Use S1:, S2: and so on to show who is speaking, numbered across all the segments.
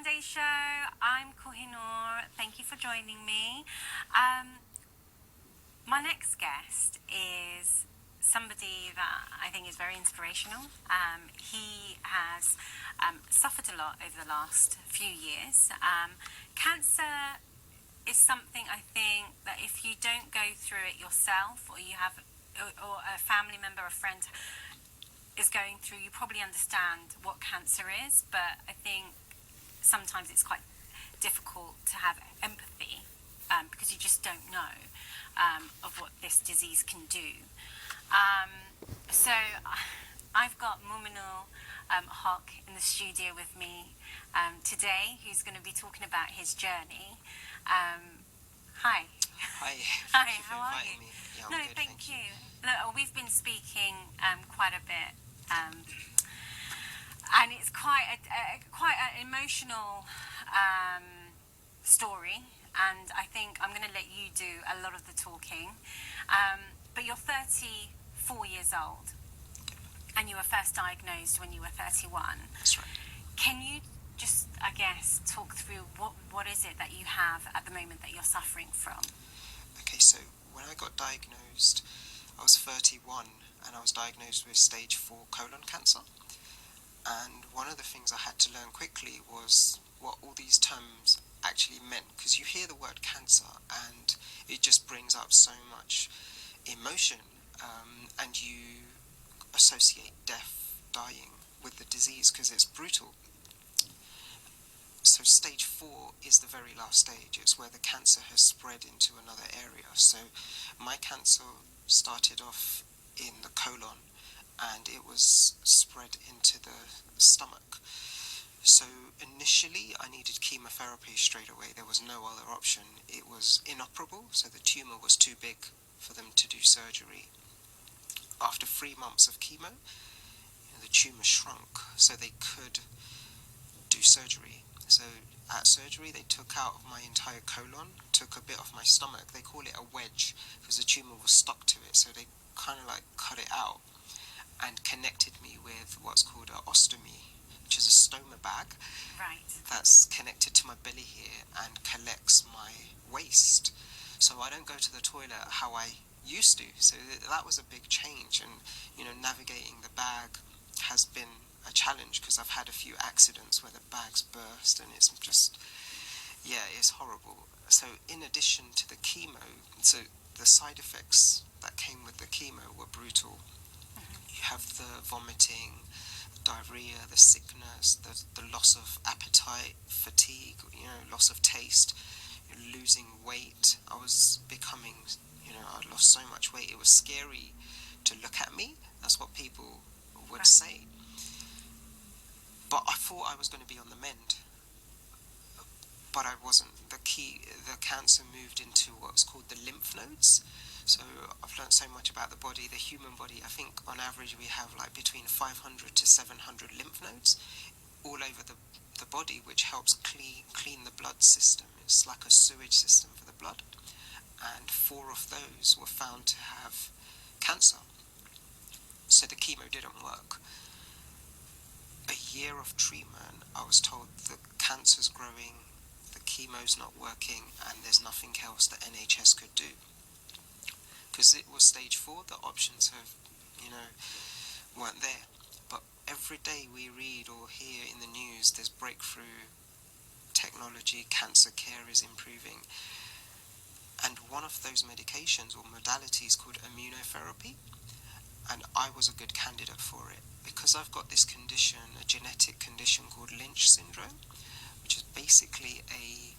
S1: Monday show. I'm Kuhinoor. Thank you for joining me. My next guest is somebody that I think is very inspirational. He has suffered a lot over the last few years. Cancer is something I think that if you don't go through it yourself, or you have, or a family member, a friend is going through, you probably understand what cancer is. But I think sometimes it's quite difficult to have empathy because you just don't know of what this disease can do. So I've got Haque in the studio with me today, who's going to be talking about his journey. Hi.
S2: Hi.
S1: Hi, how are you?
S2: Me. Yeah,
S1: no,
S2: good,
S1: thank you. Look, we've been speaking quite a bit, and it's quite an emotional story. And I think I'm going to let you do a lot of the talking. But you're 34 years old, and you were first diagnosed when you were 31.
S2: That's right.
S1: Can you just, I guess, talk through what is it that you have at the moment that you're suffering from?
S2: Okay, so when I got diagnosed, I was 31 and I was diagnosed with stage 4 colon cancer. And one of the things I had to learn quickly was what all these terms actually meant, because you hear the word cancer and it just brings up so much emotion, and you associate death, dying with the disease because it's brutal. So stage 4 is the very last stage. It's where the cancer has spread into another area. So my cancer started off in the colon and it was spread into the stomach. So initially I needed chemotherapy straight away. There was no other option. It was inoperable, so the tumour was too big for them to do surgery. After 3 months of chemo, the tumour shrunk so they could do surgery. So at surgery they took out of my entire colon, took a bit of my stomach. They call it a wedge because the tumour was stuck to it, so they kind of like cut it out and connected me with what's called an ostomy, which is a stoma bag.
S1: Right.
S2: That's connected to my belly here and collects my waste. So I don't go to the toilet how I used to. So that was a big change, and navigating the bag has been a challenge because I've had a few accidents where the bags burst and it's just, it's horrible. So in addition to the chemo, so the side effects that came with the chemo were brutal. You have the vomiting, diarrhea, the sickness, the loss of appetite, fatigue, loss of taste, losing weight. I was becoming, I lost so much weight. It was scary to look at me. That's what people would say. But I thought I was going to be on the mend. But I wasn't. The cancer moved into what's called the lymph nodes. So I've learned so much about the body, the human body. I think on average we have like between 500 to 700 lymph nodes all over the body, which helps clean the blood system. It's like a sewage system for the blood. And 4 of those were found to have cancer. So the chemo didn't work. A year of treatment, I was told the cancer's growing, the chemo's not working, and there's nothing else the NHS could do. Because it was stage 4, the options weren't there. But every day we read or hear in the news there's breakthrough technology, cancer care is improving. And one of those medications or modalities called immunotherapy, and I was a good candidate for it because I've got this condition, a genetic condition called Lynch syndrome, which is basically a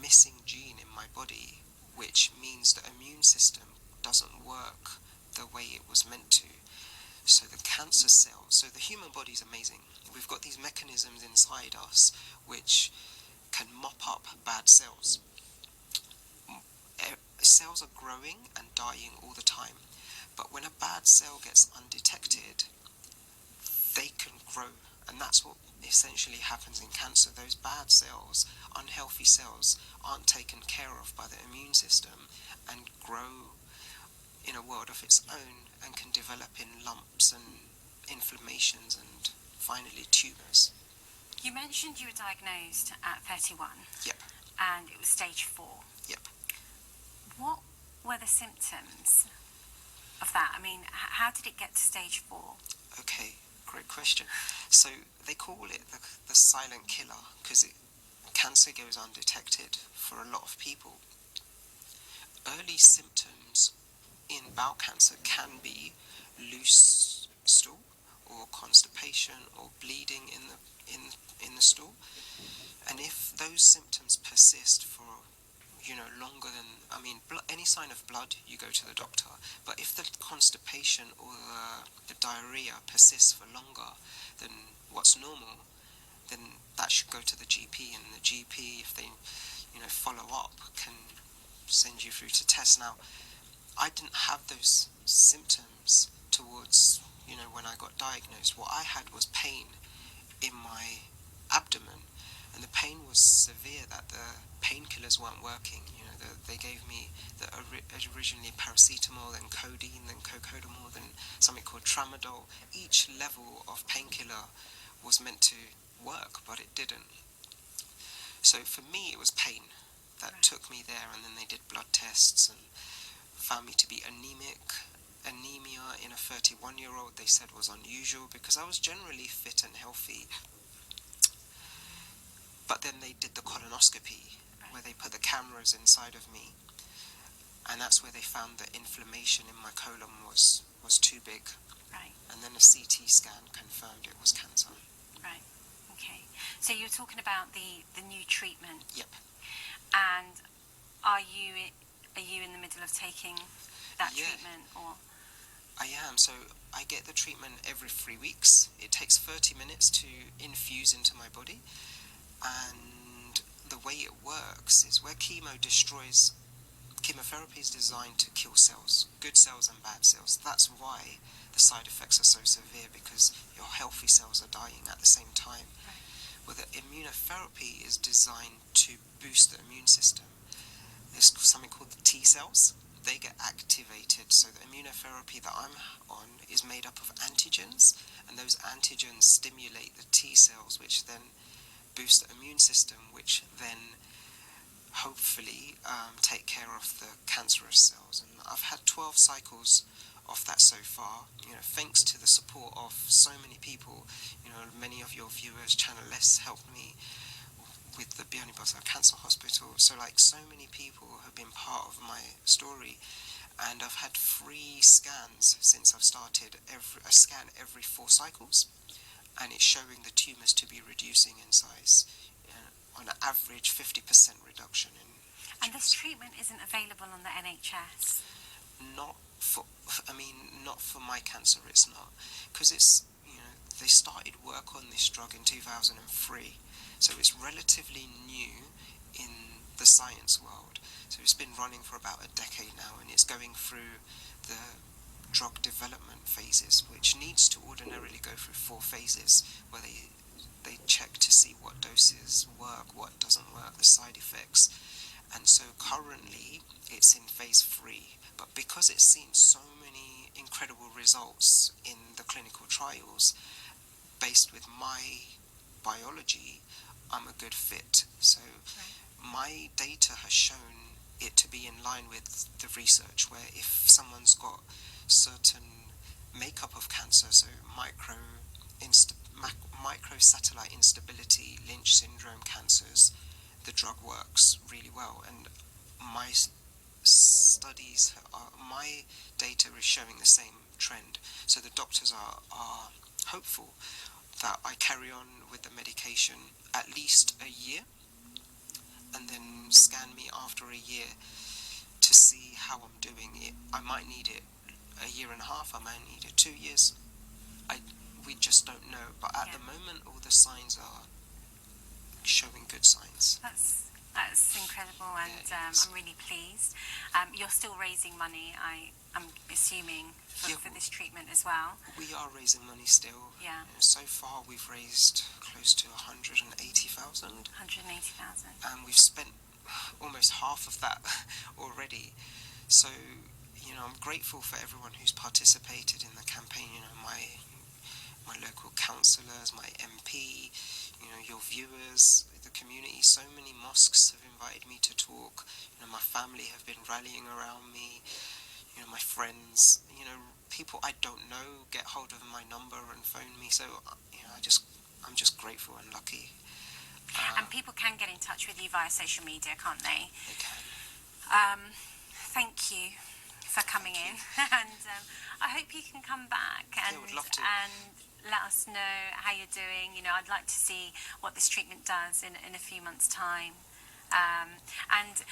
S2: missing gene in my body, which means the immune system doesn't work the way it was meant to. So the cancer cells, so the human body is amazing. We've got these mechanisms inside us which can mop up bad cells. Cells are growing and dying all the time, but when a bad cell gets undetected, they can grow, and that's what essentially happens in cancer. Those bad cells, unhealthy cells, aren't taken care of by the immune system and grow in a world of its own and can develop in lumps and inflammations and finally tumours.
S1: You mentioned you were diagnosed at 31.
S2: Yep.
S1: And it was stage 4.
S2: Yep.
S1: What were the symptoms of that? I mean, how did it get to stage 4?
S2: Okay, great question. So they call it the silent killer because cancer goes undetected for a lot of people. Early symptoms in bowel cancer can be loose stool or constipation or bleeding in the stool, and if those symptoms persist for longer than, any sign of blood, you go to the doctor. But if the constipation or the diarrhea persists for longer than what's normal, then that should go to the GP, and the GP, if they follow up, can send you through to tests. Now, I didn't have those symptoms towards when I got diagnosed. What I had was pain in my abdomen, and the pain was severe that the painkillers weren't working. They gave me originally paracetamol, then codeine, then cocodamol, then something called tramadol. Each level of painkiller was meant to work, but it didn't. So for me, it was pain that took me there, and then they did blood tests and found me to be anemic. Anemia in a 31-year-old, they said, was unusual because I was generally fit and healthy. But then they did the colonoscopy, where they put the cameras inside of me, and that's where they found that inflammation in my colon was too big.
S1: Right.
S2: And then a CT scan confirmed it was cancer.
S1: Right. Okay. So you're talking about the new treatment.
S2: Yep.
S1: And are you in the middle of taking that treatment, or?
S2: I am. So I get the treatment every 3 weeks. It takes 30 minutes to infuse into my body. And the way it works is where chemotherapy is designed to kill cells, good cells and bad cells. That's why the side effects are so severe, because your healthy cells are dying at the same time.
S1: Right.
S2: Well, the immunotherapy is designed to boost the immune system. There's something called the T cells. They get activated. So the immunotherapy that I'm on is made up of antigens, and those antigens stimulate the T cells, which then boost the immune system, which then hopefully take care of the cancerous cells. And I've had 12 cycles of that so far, thanks to the support of so many people. Many of your viewers, Channel S, helped me with the Biani Basa Cancer Hospital. So so many people have been part of my story, and I've had 3 scans since I've started, a scan every 4 cycles, and it's showing the tumours to be reducing in size, on an average 50% reduction in.
S1: And this treatment isn't available on the NHS?
S2: Not for my cancer, it's not, because it's, they started work on this drug in 2003, so it's relatively new in the science world. So it's been running for about a decade now, and it's going through the drug development phases, which needs to ordinarily go through 4 phases, where they check to see what doses work, what doesn't work, the side effects. And so currently it's in phase 3, but because it's seen so many incredible results in the clinical trials based with my biology, I'm a good fit. So my data has shown it to be in line with the research, where if someone's got certain makeup of cancer, so microsatellite instability, Lynch syndrome cancers, the drug works really well. And my studies, my data is showing the same trend. So the doctors are hopeful that I carry on with the medication at least a year, and then scan me after a year to see how I'm doing. I might need it a year and a half, I might need it 2 years. We just don't know. But at the moment, all the signs are showing good signs.
S1: That's incredible, and I'm really pleased. You're still raising money, I'm assuming, for this treatment as well.
S2: We are raising money still.
S1: Yeah.
S2: So far, we've raised close to 180,000.
S1: 180,000.
S2: And we've spent almost half of that already. So, I'm grateful for everyone who's participated in the campaign. My local councillors, my MP, your viewers, the community. So many mosques have invited me to talk. My family have been rallying around me. My friends, people I don't know get hold of my number and phone me. So, I'm just grateful and lucky.
S1: And people can get in touch with you via social media, can't they?
S2: They can.
S1: Thank you for coming in, and I hope you can come back and
S2: would love to.
S1: and let us know how you're doing. I'd like to see what this treatment does in a few months' time. And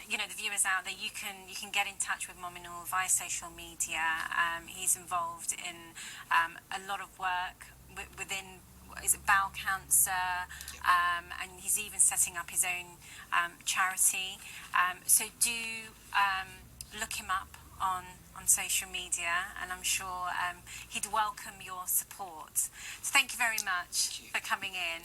S1: the viewers out there, you can get in touch with Kuhinoor via social media. He's involved in a lot of work within bowel cancer, and he's even setting up his own charity. So do look him up on social media, and I'm sure he'd welcome your support. So thank you very much for coming in.